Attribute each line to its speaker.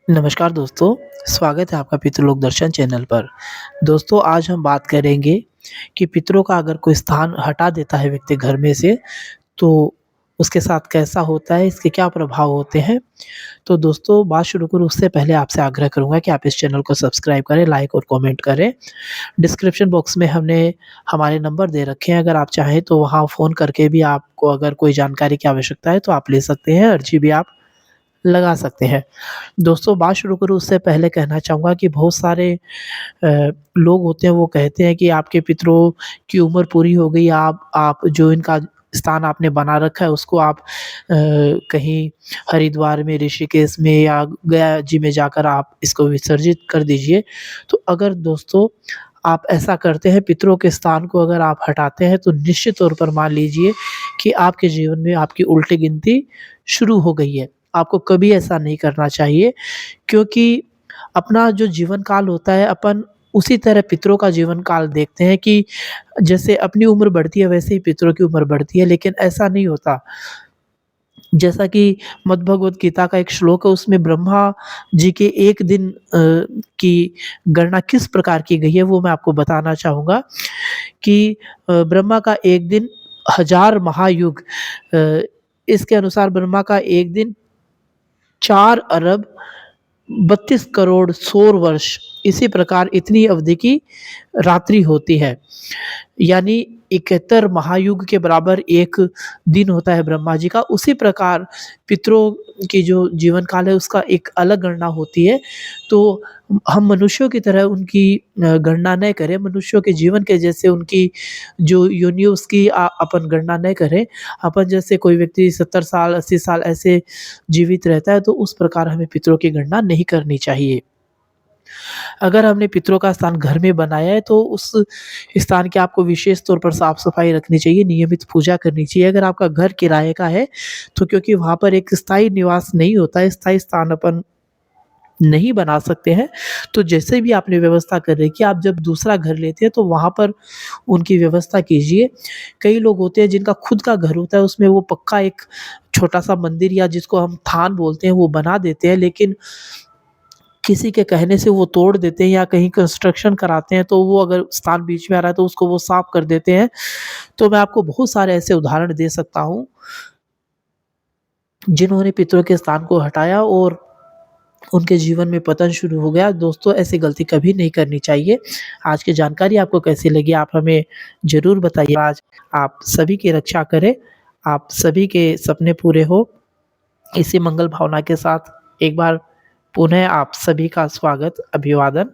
Speaker 1: नमस्कार दोस्तों, स्वागत है आपका पितृलोक दर्शन चैनल पर। दोस्तों आज हम बात करेंगे कि पितरों का अगर कोई स्थान हटा देता है व्यक्ति घर में से, तो उसके साथ कैसा होता है, इसके क्या प्रभाव होते हैं? तो दोस्तों बात शुरू करूँ उससे पहले आपसे आग्रह करूँगा कि आप इस चैनल को सब्सक्राइब करें, लाइक और कमेंट करें। डिस्क्रिप्शन बॉक्स में हमने हमारे नंबर दे रखे हैं, अगर आप चाहें तो वहाँ फ़ोन करके भी आपको अगर कोई जानकारी की आवश्यकता है तो आप ले सकते हैं, अर्ज़ी भी आप लगा सकते हैं। दोस्तों बात शुरू करूँ उससे पहले कहना चाहूँगा कि बहुत सारे लोग होते हैं वो कहते हैं कि आपके पितरों की उम्र पूरी हो गई, आप जो इनका स्थान आपने बना रखा है उसको आप कहीं हरिद्वार में, ऋषिकेश में या गया जी में जाकर आप इसको विसर्जित कर दीजिए। तो अगर दोस्तों आप ऐसा करते हैं, पितरों के स्थान को अगर आप हटाते हैं तो निश्चित तौर पर मान लीजिए कि आपके जीवन में आपकी उल्टी गिनती शुरू हो गई है। आपको कभी ऐसा नहीं करना चाहिए, क्योंकि अपना जो जीवन काल होता है अपन उसी तरह पितरों का जीवन काल देखते हैं कि जैसे अपनी उम्र बढ़ती है वैसे ही पितरों की उम्र बढ़ती है, लेकिन ऐसा नहीं होता। जैसा कि मद्भगवत गीता का एक श्लोक है उसमें ब्रह्मा जी के 1 दिन की गणना किस प्रकार की गई है वो मैं आपको बताना चाहूँगा कि ब्रह्मा का 1 दिन 1000 महायुग, अ, इसके अनुसार ब्रह्मा का 1 दिन 4 अरब 32 करोड़ सौर वर्ष, इसी प्रकार इतनी अवधि की रात्रि होती है। यानी 71 महायुग के बराबर 1 दिन होता है ब्रह्मा जी का, उसी प्रकार पितरों की जो जीवन काल है उसका एक अलग गणना होती है। तो हम मनुष्यों की तरह उनकी गणना नहीं करें, मनुष्यों के जीवन के जैसे उनकी जो योनि उसकी अपन गणना नहीं करें। अपन जैसे कोई व्यक्ति 70 साल, 80 साल ऐसे जीवित रहता है तो उस प्रकार हमें पितरों की गणना नहीं करनी चाहिए। अगर हमने पितरों का स्थान घर में बनाया है तो उस स्थान की आपको विशेष तौर पर साफ-सफाई रखनी चाहिए, नियमित पूजा करनी चाहिए। अगर आपका घर किराए का है तो क्योंकि वहाँ पर एक स्थायी निवास नहीं होता है, स्थायी स्थान अपन नहीं बना सकते हैं, तो जैसे भी आपने व्यवस्था कर रखी है, आप जब दूसरा घर लेते हैं तो वहाँ पर उनकी व्यवस्था कीजिए। कई लोग होते हैं जिनका खुद का घर होता है, उसमें वो पक्का एक छोटा-सा मंदिर या जिसको हम थान बोलते हैं वो बना देते हैं, लेकिन किसी के कहने से वो तोड़ देते हैं या कहीं कंस्ट्रक्शन कराते हैं, तो वो अगर स्थान बीच में आ रहा है तो उसको वो साफ कर देते हैं। तो मैं आपको बहुत सारे ऐसे उदाहरण दे सकता हूँ, जिन्होंने पितरों के स्थान को हटाया और उनके जीवन में पतन शुरू हो गया। दोस्तों ऐसी गलती कभी नहीं करनी चाहिए। आज की जानकारी आपको कैसी लगी आप हमें ज़रूर बताइए। आज आप सभी की रक्षा करें, आप सभी के सपने पूरे हो। इसी मंगल भावना के साथ एक बार पुनः आप सभी का स्वागत, अभिवादन।